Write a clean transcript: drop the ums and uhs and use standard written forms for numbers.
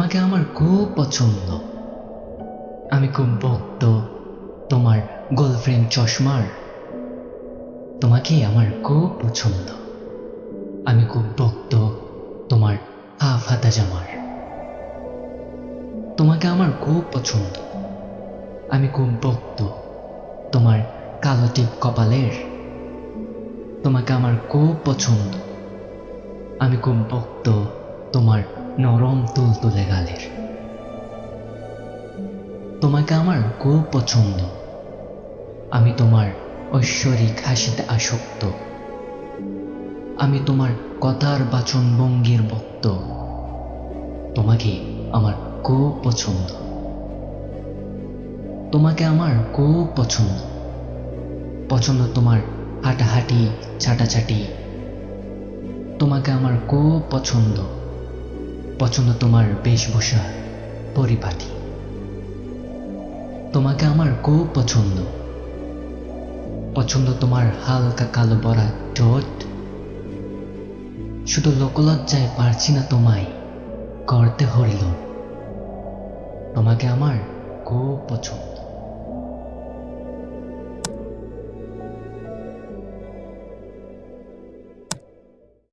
তোমাকে আমার খুব পছন্দ। আমি খুব ভক্ত তোমার গোলফ্রেম চশমার। তোমাকে আমার খুব পছন্দ। আমি খুব ভক্ত তোমার হাফ হাতা জামার। তোমাকে আমার খুব পছন্দ। আমি খুব ভক্ত তোমার কালো টিপ কপালের। তোমাকে আমার খুব পছন্দ। আমি খুব ভক্ত তোমার নরম তুলতুলে গালের। তোমাকে আমার খুব পছন্দ। আমি তোমার ঐশ্বরিক হাসিতে আসক্ত। আমি তোমার কথার বাচন ভঙ্গির ভক্ত। তোমাকে আমার খুব পছন্দ। তোমাকে আমার খুব পছন্দ। পছন্দ তোমার হাঁটাহাঁটি ছাটাছাটি। তোমাকে আমার খুব পছন্দ। পছন্দ তোমার বেশভূষা পরিপাটি। তোমাকে আমার খুব পছন্দ। পছন্দ তোমার হালকা কালো বরা ঠোঁট। শুধু লোকলজ্জায় পারছি না তোমায় করতে হরিল। তোমাকে আমার খুব পছন্দ।